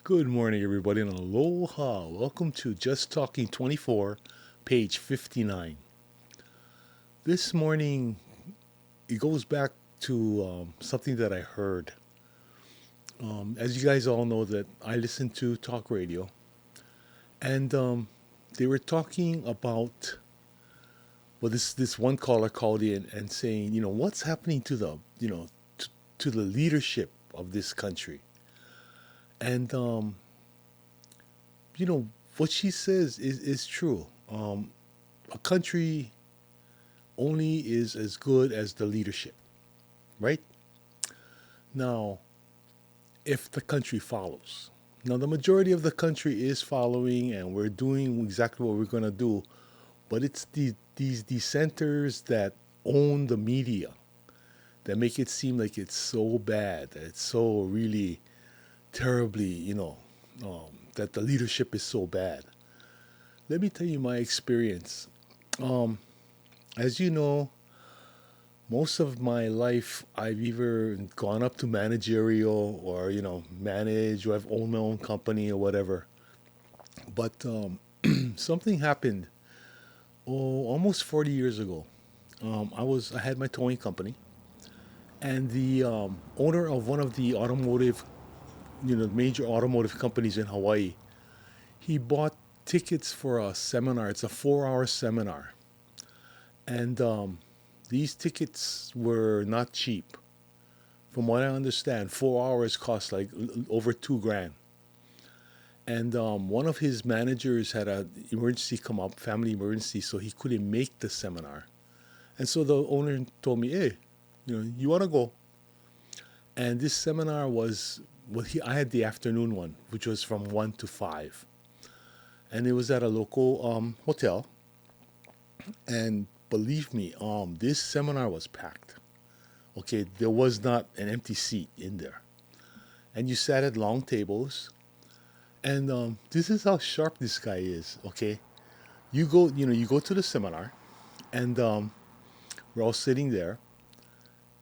Good morning, everybody, and aloha. Welcome to Just Talking 24, page 59. This morning, it goes back to something that I heard. As you guys all know, that I listen to talk radio, and they were talking about. Well, this one caller called in and saying, what's happening to to the leadership of this country, and you know, what she says is true. A country only is as good as the leadership, right? Now, if the country follows. Now, the majority of the country is following, and we're doing exactly what we're going to do, but it's these dissenters that own the media that make it seem like it's so bad, that it's so really terribly, that the leadership is so bad. Let me tell you my experience. Um, as you know, most of my life I've either gone up to managerial or manage or I've owned my own company or whatever. But something happened almost 40 years ago. I had my towing company, and the owner of one of the automotive major automotive companies in Hawaii, he bought tickets for a seminar. It's a 4-hour seminar, and these tickets were not cheap. From what I understand, 4 hours cost like over 2 grand. And one of his managers had an emergency come up, family emergency, so he couldn't make the seminar. And so the owner told me, "Hey, you want to go?" And this seminar was, well, I had the afternoon one, which was from 1 to 5, and it was at a local hotel. And believe me, this seminar was packed. Okay, there was not an empty seat in there, and you sat at long tables. And this is how sharp this guy is. Okay, you go to the seminar, and we're all sitting there,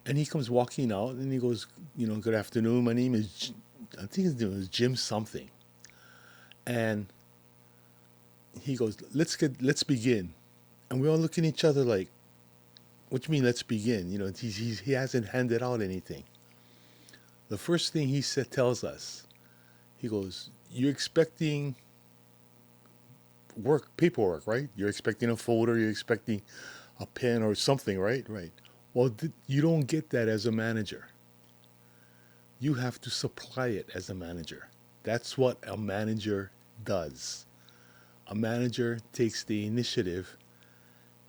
and he comes walking out, and he goes, "Good afternoon. My name is, I think his name is Jim something," and he goes, let's begin." And we all look at each other like, "What do you mean, let's begin?" He hasn't handed out anything. The first thing he said tells us, he goes, "You're expecting paperwork, right? You're expecting a folder, you're expecting a pen or something, right? Right. Well, you don't get that as a manager. You have to supply it as a manager. That's what a manager does. A manager takes the initiative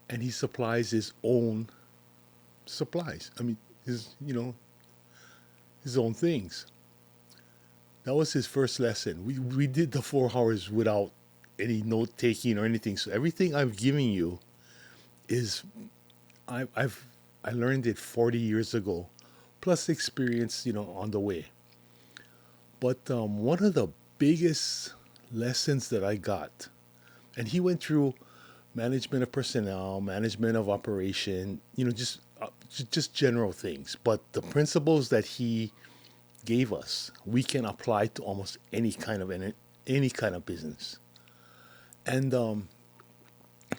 and he supplies his own supplies. I mean, his own things. That was his first lesson. We did the 4 hours without any note taking or anything. So everything I've given you is I've I learned it 40 years ago, plus experience, on the way. But one of the biggest lessons that I got, and he went through management of personnel, management of operation, just general things. But the principles that he gave us, we can apply to almost any kind of business. And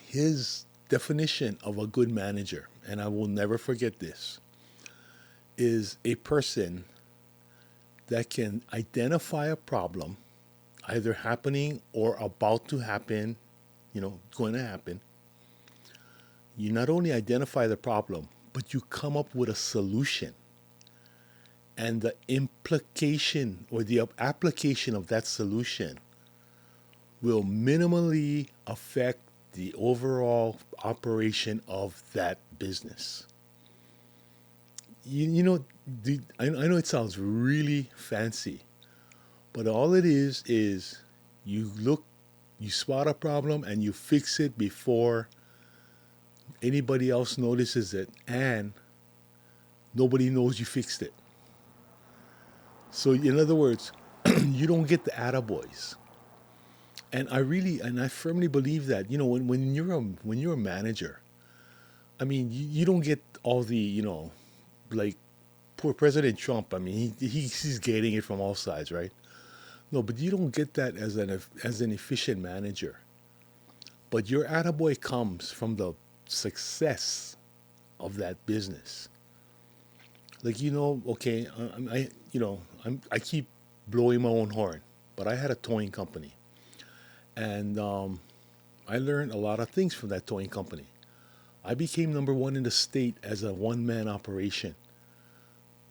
his definition of a good manager, and I will never forget this, is a person that can identify a problem either happening or about to happen, going to happen. You not only identify the problem, but you come up with a solution. And the implication or the application of that solution will minimally affect the overall operation of that business. I know it sounds really fancy, but all it is you look, you spot a problem and you fix it before anybody else notices it, and nobody knows you fixed it. So, in other words, you don't get the attaboys. And I firmly believe that, when you're a manager, I mean, you don't get all the, like poor President Trump. I mean, he's getting it from all sides, right? No, but you don't get that as an efficient manager. But your attaboy comes from the success of that business. Like okay, I keep blowing my own horn, but I had a towing company, and I learned a lot of things from that towing company. I became number one in the state as a one man operation.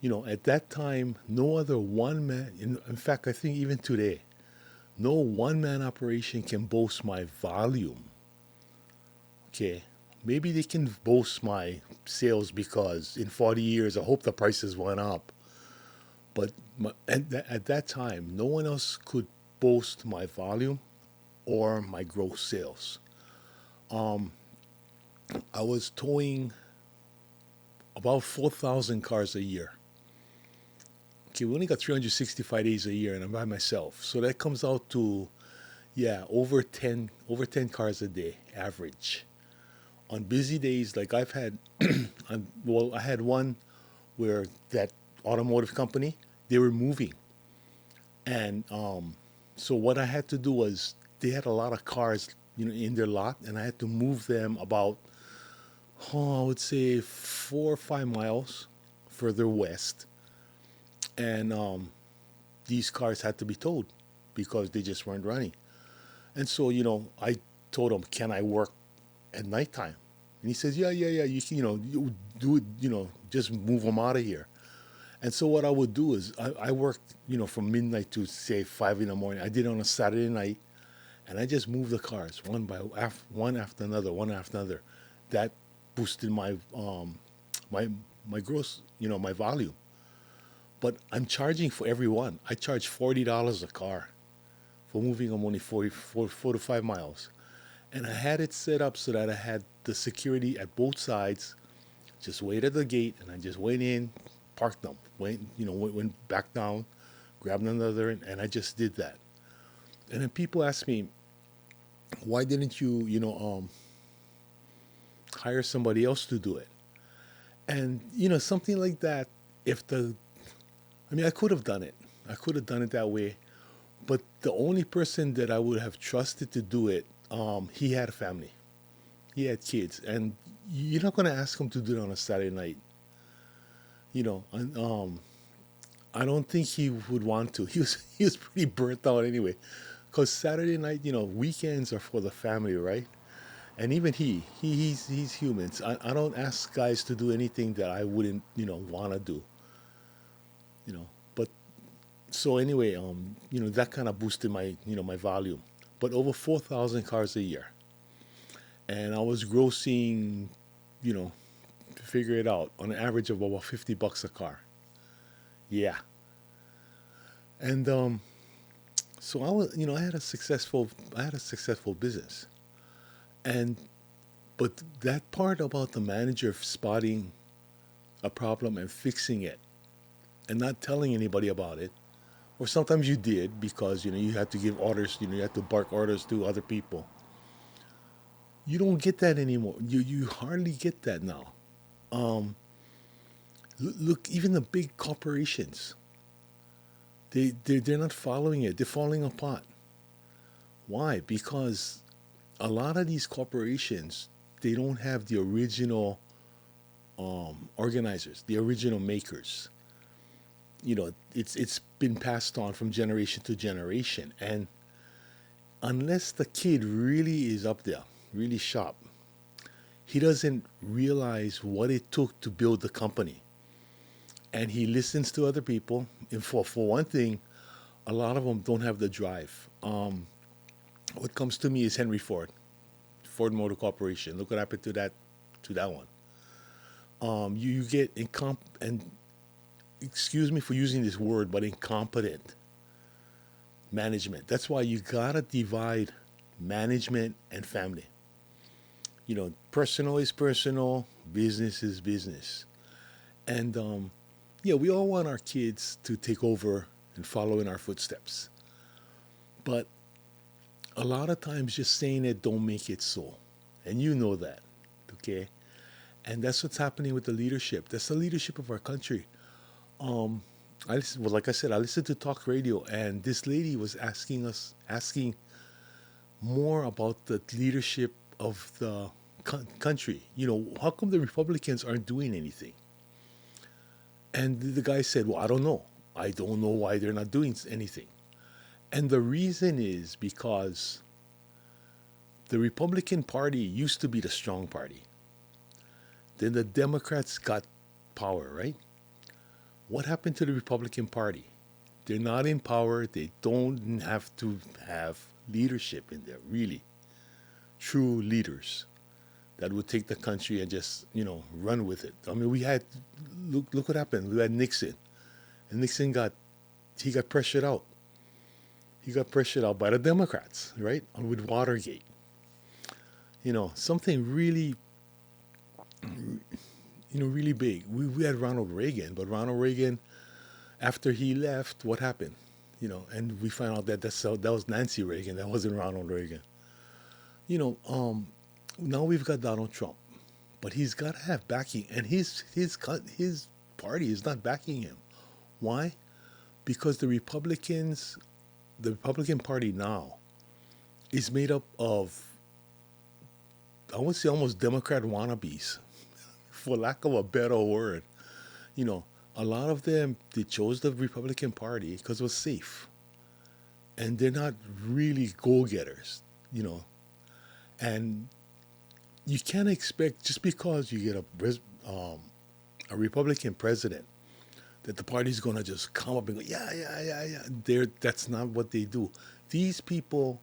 At that time, no other one man, in fact, I think even today, no one man operation can boast my volume. Okay. Maybe they can boast my sales because in 40 years, I hope the prices went up. But at that time, no one else could boast my volume or my gross sales. I was towing about 4,000 cars a year. Okay, we only got 365 days a year, and I'm by myself. So that comes out to, yeah, over ten cars a day average. On busy days, like I've had, I had one where that automotive company, they were moving. And so what I had to do was they had a lot of cars, in their lot, and I had to move them about, I would say 4 or 5 miles further west. And these cars had to be towed because they just weren't running. And so, I told him, can I work at nighttime? And he says, yeah, yeah, yeah. You can, you do it, just move them out of here. And so what I would do is I worked, from midnight to say 5 in the morning. I did it on a Saturday night, and I just moved the cars one after another, one after another. That boosted my my gross, my volume. But I'm charging for every one. I charge $40 a car for moving them only 4 to 5 miles. And I had it set up so that I had the security at both sides. Just wait at the gate, and I just went in, parked them, went back down, grabbed another, and I just did that. And then people ask me, why didn't you, hire somebody else to do it? And something like that. If the, I mean, I could have done it. I could have done it that way. But the only person that I would have trusted to do it, he had a family. He had kids, and you're not going to ask him to do it on a Saturday night. And, I don't think he would want to. He was pretty burnt out anyway, because Saturday night, weekends are for the family, right? And even he's human. So I don't ask guys to do anything that I wouldn't want to do. But so anyway, that kind of boosted my volume. But over 4,000 cars a year, and I was grossing, you know, figure it out, on an average of about $50 a car. Yeah, and so I was, I had a successful business, and but that part about the manager spotting a problem and fixing it and not telling anybody about it, or sometimes you did because you had to give orders, you had to bark orders to other people. You don't get that anymore. You hardly get that now. Look, even the big corporations, they're not following it. They're falling apart. Why? Because a lot of these corporations, they don't have the original organizers, the original makers. It's been passed on from generation to generation, and unless the kid really is up there, really sharp, he doesn't realize what it took to build the company, and he listens to other people. And for one thing, a lot of them don't have the drive. What comes to me is Henry Ford, Ford Motor Corporation. Look what happened to that one. You get and excuse me for using this word, but incompetent management. That's why you gotta divide management and family. Personal is personal, business is business. And yeah, we all want our kids to take over and follow in our footsteps. But a lot of times just saying it don't make it so. And you know that. Okay? And that's what's happening with the leadership. That's the leadership of our country. well, like I said, I listened to talk radio, and this lady was asking more about the leadership of the country. How come the Republicans aren't doing anything? And the guy said, "Well, I don't know. I don't know why they're not doing anything." And the reason is because the Republican Party used to be the strong party. Then the Democrats got power, right? What happened to the Republican Party? They're not in power. They don't have to have leadership in there, really. True leaders that would take the country and just, run with it. I mean, look what happened. We had Nixon. And he got pressured out. He got pressured out by the Democrats, right? With Watergate. Something really, really big. We had Ronald Reagan, but Ronald Reagan, after he left, what happened? And we found out that that was Nancy Reagan. That wasn't Ronald Reagan. You know, um, Now we've got Donald Trump, but he's got to have backing, and his party is not backing him. Why? Because the Republican Party now is made up of, I would say, almost Democrat wannabes, for lack of a better word. You know, a lot of them, they chose the Republican Party because it was safe, and they're not really go-getters. You know, and you can't expect, just because you get a Republican president, that the party's going to just come up and go, yeah, yeah, yeah, yeah. That's not what they do. These people,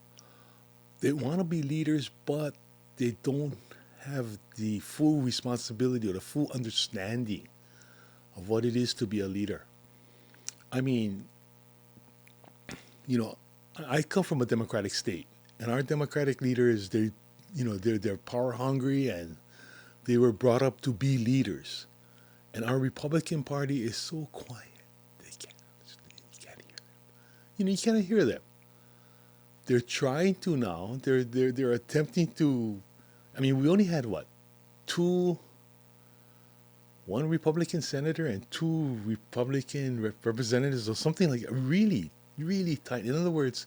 they want to be leaders, but they don't have the full responsibility or the full understanding of what it is to be a leader. I mean, you know, I come from a democratic state, and our democratic leaders, they're power hungry, and they were brought up to be leaders. And our Republican Party is so quiet. They can't understand. You can't hear them. You can't hear them. They're trying to now. They're attempting to. I mean, we only had what, two, one Republican senator and two Republican representatives, or something like, really, really tight. In other words,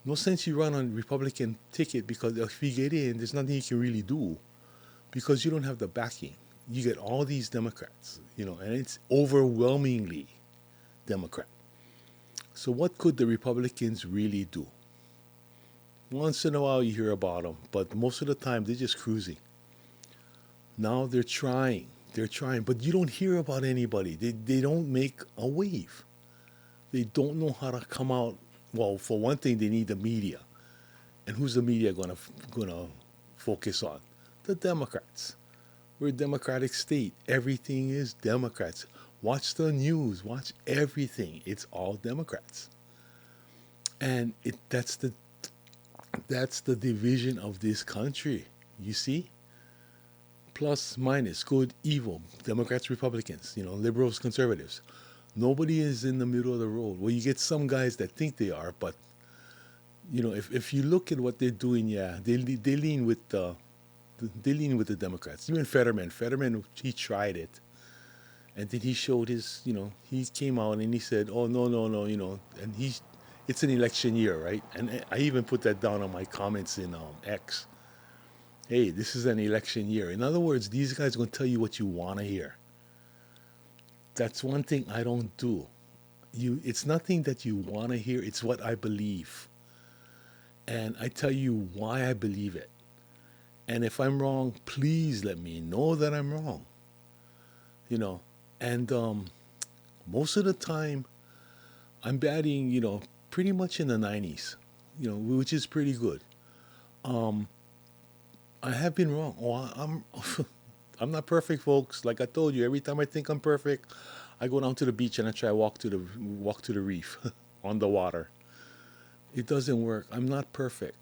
no sense you run on Republican ticket, because if you get in, there's nothing you can really do because you don't have the backing. You get all these Democrats, and it's overwhelmingly Democrat. So what could the Republicans really do? Once in a while you hear about them, but most of the time they're just cruising. Now they're trying. They're trying, but you don't hear about anybody. They don't make a wave. They don't know how to come out. Well, for one thing, they need the media. And who's the media gonna focus on? The Democrats. We're a democratic state. Everything is Democrats. Watch the news. Watch everything. It's all Democrats. And that's the division of this country. You see? Plus, minus, good, evil, Democrats, Republicans, liberals, conservatives. Nobody is in the middle of the road. Well, you get some guys that think they are, but if you look at what they're doing, yeah, they lean with the Democrats. Even Fetterman, he tried it, and then he showed he came out and he said, "Oh, no, no, no," and it's an election year, right? And I even put that down on my comments in X. Hey, this is an election year. In other words, these guys are going to tell you what you want to hear. That's one thing I don't do. It's nothing that you want to hear. It's what I believe, and I tell you why I believe it. And if I'm wrong, please let me know that I'm wrong. You know, and most of the time, I'm batting, pretty much in the 90s, which is pretty good. Um, I have been wrong. Oh, I'm I'm not perfect, folks. Like I told you, every time I think I'm perfect, I go down to the beach and I try walk to the reef on the water. It doesn't work. I'm not perfect,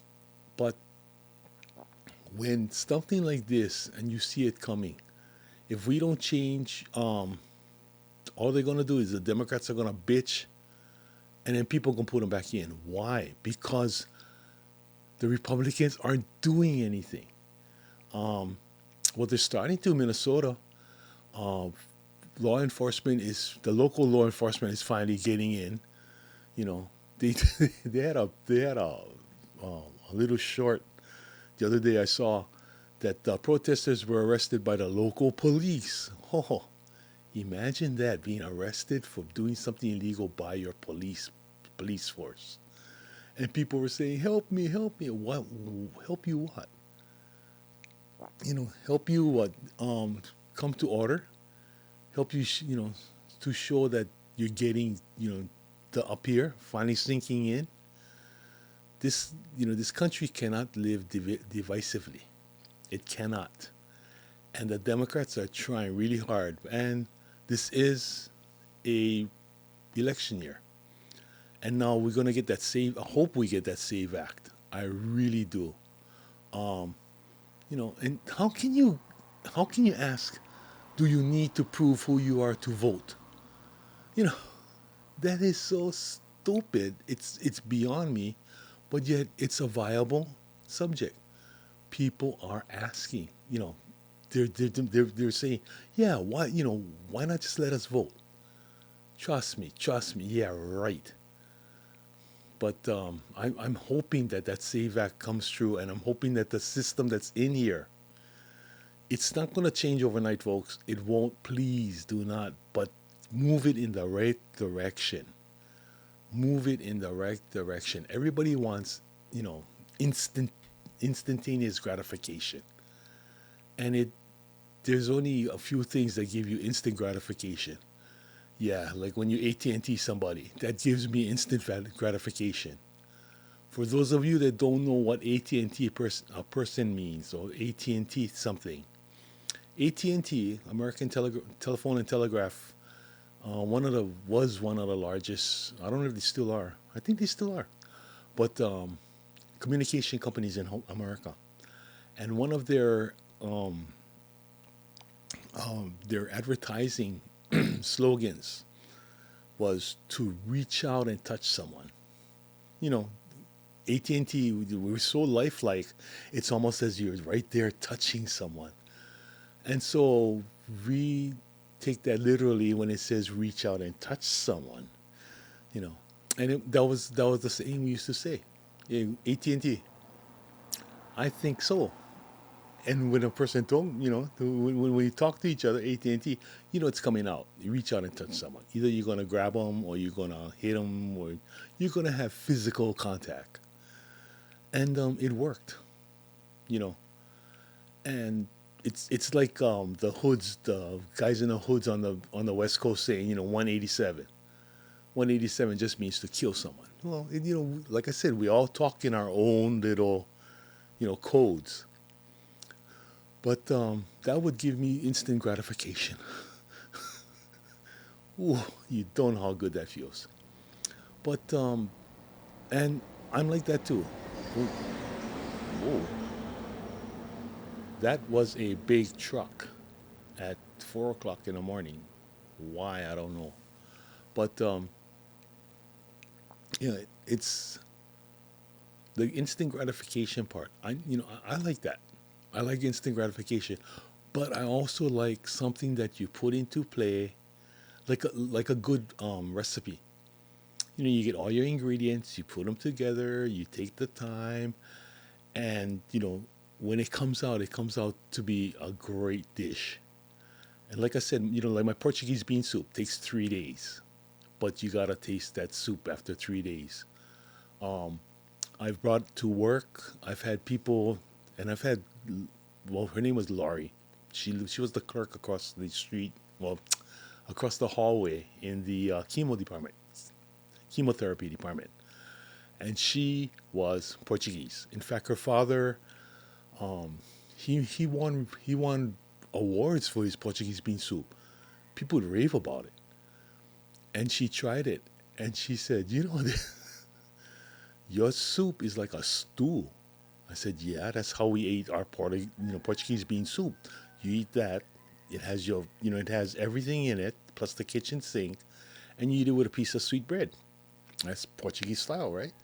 but when something like this and you see it coming, if we don't change, all they're gonna do is the Democrats are gonna bitch, and then people gonna put them back in. Why? Because the Republicans aren't doing anything. Um, well, they're starting to. Minnesota. Uh, the local law enforcement is finally getting in. You know, they they had a little short the other day. I saw that the protesters were arrested by the local police. Oh, imagine that, being arrested for doing something illegal by your police force. And people were saying, "Help me, help me." What? Help you what? Help you what? Come to order. Help you, to show that you're getting, the up here finally sinking in. This country cannot live divisively. It cannot. And the Democrats are trying really hard. And this is a election year. And now we're gonna get that save. I hope we get that Save Act. I really do. Um, and how can you ask? Do you need to prove who you are to vote? You know, that is so stupid. It's beyond me, but yet it's a viable subject. People are asking. They're saying, yeah, why not just let us vote? Trust me. Yeah, right. But I'm hoping that that Save Act comes true, and I'm hoping that the system that's in here, it's not going to change overnight, folks. It won't. Please do not. But move it in the right direction. Move it in the right direction. Everybody wants, you know, instant, instantaneous gratification, and there's only a few things that give you instant gratification. Yeah, like when you AT&T somebody, that gives me instant gratification. For those of you that don't know what AT&T a person means, or AT&T something, AT&T, American Telephone and Telegraph, one of the largest. I don't know if they still are. I think they still are, but communication companies in America, and one of their advertising slogans was to reach out and touch someone. You know, AT&T, we're so lifelike. It's almost as you're right there touching someone. And so we take that literally when it says reach out and touch someone, you know. And that was the saying we used to say. AT&T, I think so. And when a person told, when we talk to each other, AT&T, it's coming out. You reach out and touch someone. Either you're going to grab them, or you're going to hit them, or you're going to have physical contact. And it worked, you know. And it's like the guys in the hoods on the West Coast saying, 187. 187 just means to kill someone. Well, like I said, we all talk in our own little, codes. But that would give me instant gratification. Ooh, you don't know how good that feels. But and I'm like that too. Whoa, whoa. That was a big truck at 4 o'clock in the morning. Why, I don't know. But it's the instant gratification part. I like that. I like instant gratification, but I also like something that you put into play, like a good recipe. You get all your ingredients, you put them together, you take the time, and when it comes out to be a great dish. And like I said, like my Portuguese bean soup takes 3 days, but you gotta taste that soup after 3 days. Um, I've brought to work. I've had people, and well, her name was Laurie. She was the clerk across the street, well, across the hallway in the chemotherapy department, and she was Portuguese. In fact, her father, um, he won awards for his Portuguese bean soup. People would rave about it, and she tried it, and she said, your soup is like a stew. I said, yeah, that's how we ate our Portuguese bean soup. You eat that. It has everything in it, plus the kitchen sink, and you eat it with a piece of sweet bread. That's Portuguese style, right?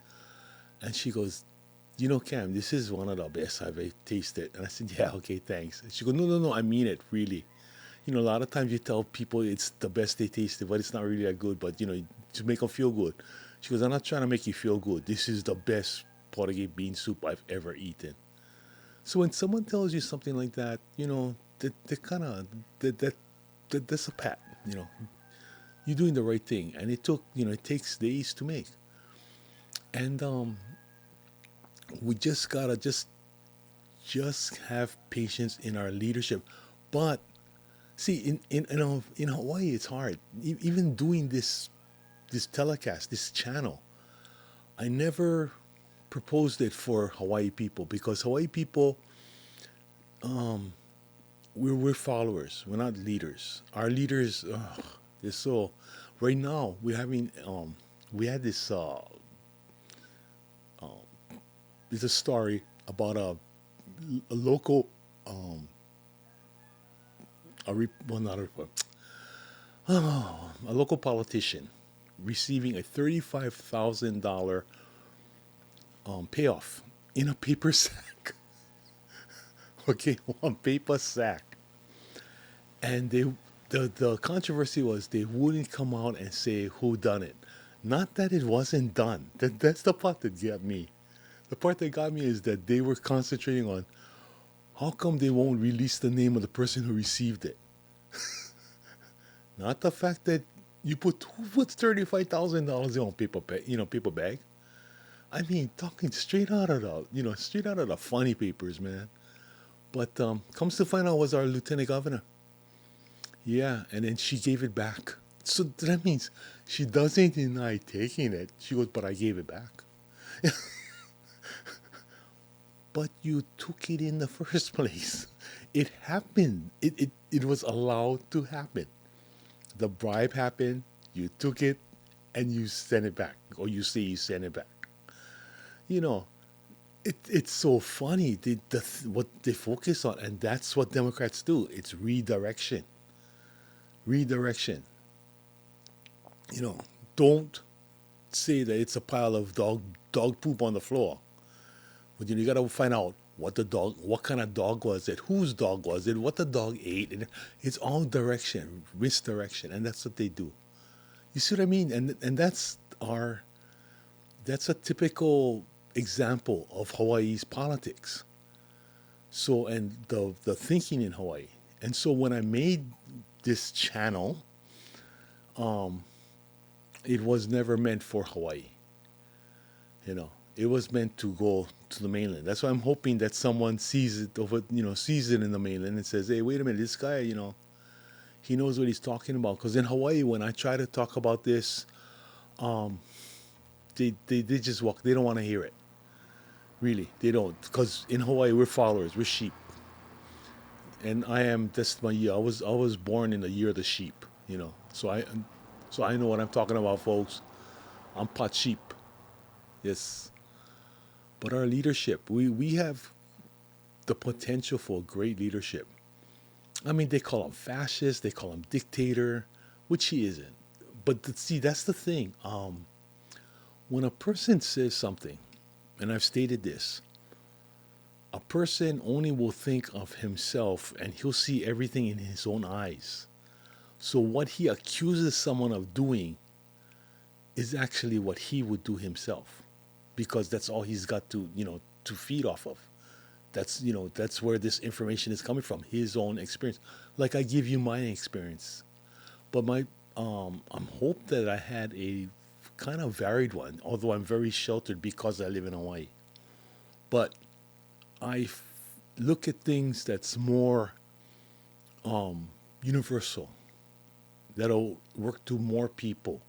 And she goes, Cam, this is one of the best I've tasted. And I said, yeah, okay, thanks. And she goes, no, no, no, I mean it, really. A lot of times you tell people it's the best they tasted, but it's not really that good. But to make them feel good. She goes, I'm not trying to make you feel good. This is the best Portuguese bean soup I've ever eaten. So when someone tells you something like that, that kind of that's a pat. You know, you're doing the right thing, and it takes days to make, and we just gotta just have patience in our leadership. But see, in Hawaii, it's hard. Even doing this telecast, this channel, I never proposed it for Hawaii people because Hawaii people, we're followers. We're not leaders. Our leaders, they're so. Right now, we had this. There's a story about a local, well, not a local politician receiving a $35,000 payoff in a paper sack. Okay, one paper sack. And the controversy was they wouldn't come out and say who done it. Not that it wasn't done. That's the part that got me. The part that got me is that they were concentrating on how come they won't release the name of the person who received it. Not the fact that who puts $35,000 on paper bag. I mean, talking straight out of straight out of the funny papers, man. But comes to find out, was our lieutenant governor. Yeah, and then she gave it back. So that means she doesn't deny taking it. She goes, but I gave it back. But you took it in the first place. It happened. It was allowed to happen. The bribe happened. You took it, and you sent it back, or you say you sent it back. You know, it's so funny what they focus on, and that's what Democrats do. It's redirection. Redirection. You know, don't say that it's a pile of dog poop on the floor. But you got to find out what kind of dog was it, whose dog was it, what the dog ate, and it's all direction, misdirection, and that's what they do. You see what I mean? And that's a typical example of Hawaii's politics. So and the thinking in Hawaii. And so when I made this channel, it was never meant for Hawaii. It was meant to go to the mainland. That's why I'm hoping that someone sees it in the mainland and says, "Hey, wait a minute, this guy, he knows what he's talking about." Because in Hawaii, when I try to talk about this, they just walk. They don't want to hear it. Really, they don't. Because in Hawaii, we're followers. We're sheep, and I am. That's my year. I was born in the year of the sheep. So I know what I'm talking about, folks. I'm pot sheep. Yes. But our leadership, we have the potential for great leadership. I mean, they call him fascist, they call him dictator, which he isn't. But see, that's the thing. When a person says something, and I've stated this, a person only will think of himself and he'll see everything in his own eyes. So what he accuses someone of doing is actually what he would do himself because that's all he's got to feed off of. That's where this information is coming from, his own experience. Like I give you my experience, but I'm hope that I had a kind of varied one. Although I'm very sheltered because I live in Hawaii, but look at things that's more universal, that'll work to more people.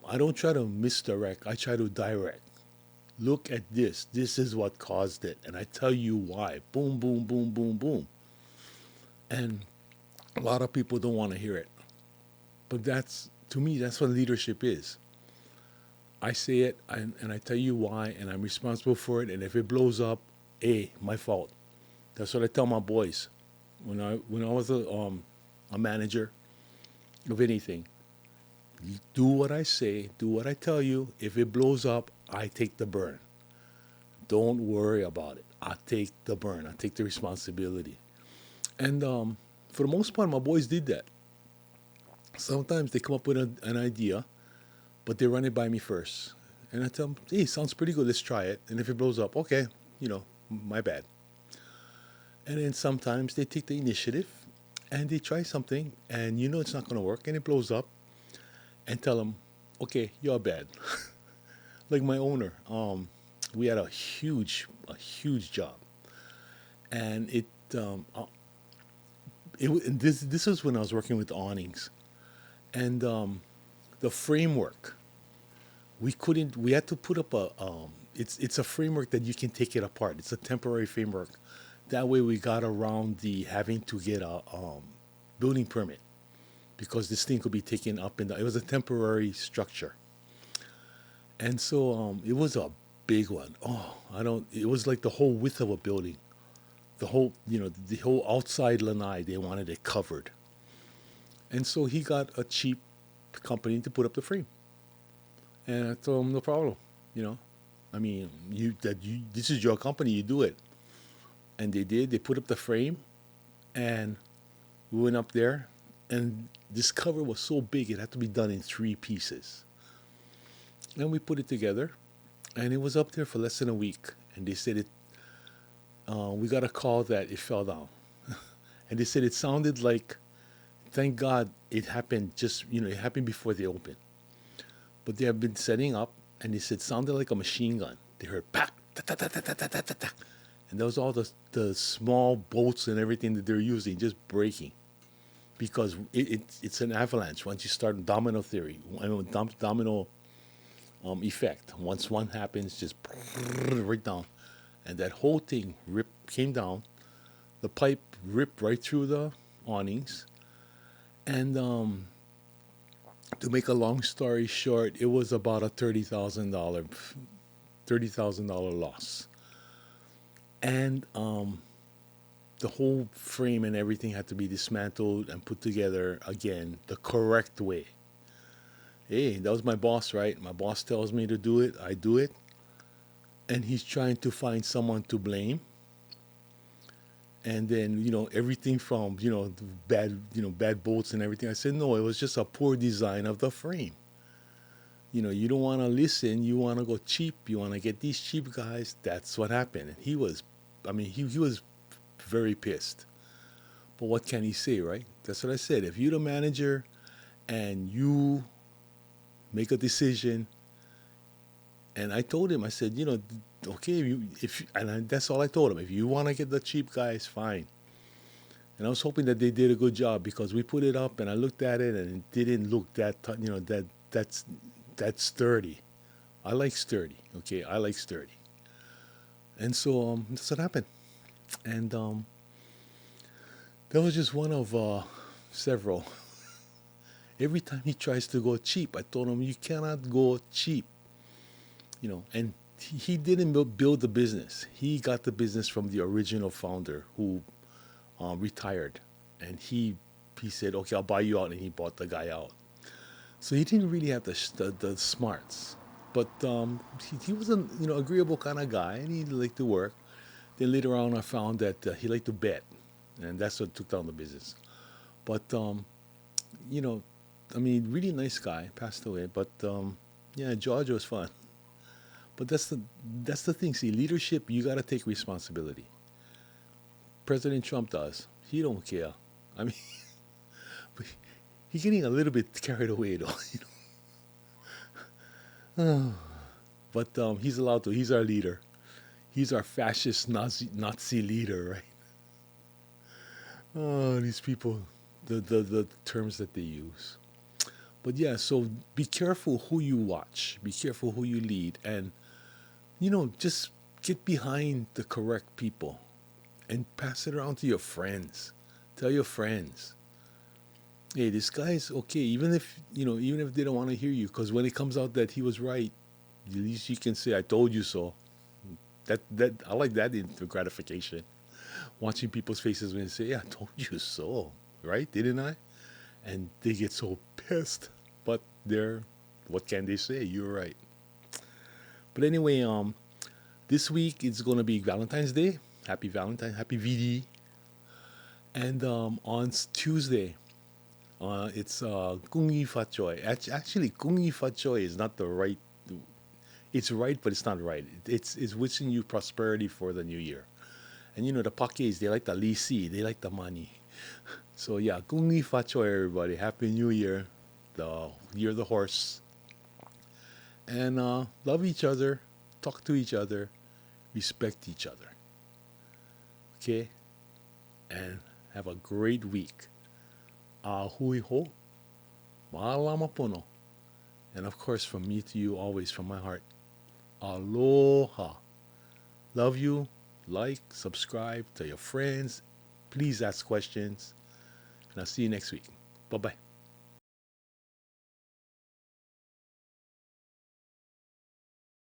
I don't try to misdirect. I try to direct. Look at this. This is what caused it, and I tell you why. Boom, boom, boom, boom, boom. And a lot of people don't want to hear it. But that's, to me, that's what leadership is. I say it and I tell you why, and I'm responsible for it. And if it blows up, hey, my fault. That's what I tell my boys. When I was a manager of anything, do what I say, do what I tell you. If it blows up, I take the burn. Don't worry about it. I take the burn. I take the responsibility. And For the most part, my boys did that. Sometimes they come up with an idea, but they run it by me first. And I tell them, hey, sounds pretty good. Let's try it. And if it blows up, okay, my bad. And then sometimes they take the initiative and they try something and it's not going to work and it blows up and tell them, okay, you're bad. Like my owner, we had a huge job. And and this was when I was working with awnings. And the framework, we had to put up it's a framework that you can take it apart. It's a temporary framework. That way we got around the having to get a building permit because this thing could be taken up it was a temporary structure. And so it was a big one. Oh, I don't, it was like the whole width of a building. The whole outside lanai, they wanted it covered. And so he got a cheap company to put up the frame. And I told him, no problem. You know, I mean, this is your company, you do it. And they did. They put up the frame, and we went up there, and this cover was so big it had to be done in three pieces. And we put it together, and it was up there for less than a week. And they said it. We got a call that it fell down, and they said it sounded like, thank God it happened it happened before they opened. But they have been setting up, and they said it sounded like a machine gun. They heard pack, ta ta ta ta ta ta ta ta, ta, and that was all the small bolts and everything that they're using just breaking because it's an avalanche. Once you start domino theory, domino effect. Once one happens, just right down, and that whole thing came down. The pipe ripped right through the awnings, and to make a long story short, it was about a $30,000 loss, and the whole frame and everything had to be dismantled and put together again the correct way. Hey, that was my boss, right? My boss tells me to do it, I do it, and he's trying to find someone to blame. And then everything from the bad bolts and everything. I said no, it was just a poor design of the frame. You don't want to listen. You want to go cheap. You want to get these cheap guys. That's what happened. And he was, I mean, he was very pissed. But what can he say, right? That's what I said. If you're the manager and you make a decision, and I told him, I said, okay, that's all I told him. If you want to get the cheap guys, fine. And I was hoping that they did a good job because we put it up and I looked at it and it didn't look that's sturdy. I like sturdy. Okay, I like sturdy. And so that's what happened. And that was just one of several. Every time he tries to go cheap, I told him you cannot go cheap. And he didn't build the business. He got the business from the original founder who retired, and he said, "Okay, I'll buy you out," and he bought the guy out. So he didn't really have the smarts, but he was an agreeable kind of guy, and he liked to work. Then later on, I found that he liked to bet, and that's what took down the business. But you know, I mean, really nice guy, passed away. But yeah, George was fun. But that's the thing. See, leadership, you got to take responsibility. President Trump does. He don't care. I mean, but he's getting a little bit carried away, though. But he's allowed to. He's our leader. He's our fascist Nazi leader, right? Oh, these people, the terms that they use. But yeah, so be careful who you watch. Be careful who you lead, and just get behind the correct people and pass it around to your friends. Tell your friends, hey, this guy's okay. Even if they don't want to hear you, because when it comes out that he was right, at least you can say, "I told you so." That I like that in gratification. Watching people's faces when they say, "Yeah, I told you so," right? Didn't I? And they get so pissed, but what can they say? You're right. But anyway, this week it's gonna be Valentine's Day. Happy Valentine, happy VD. And on Tuesday, it's Kungi Fachoy. Actually, Kungi Fachoy is not the right. It's right, but it's not right. It's wishing you prosperity for the new year. And you know the Pakis, they like the lisi, they like the money. So yeah, Kungi Fachoy, everybody. Happy New Year, the year of the horse, and love each other, talk to each other, respect each other. Okay, and have a great week. Ahui ho, maalama pono. And of course, from me to you, always from my heart, aloha. Love you. Like, subscribe to your friends. Please ask questions. And I'll see you next week. Bye bye.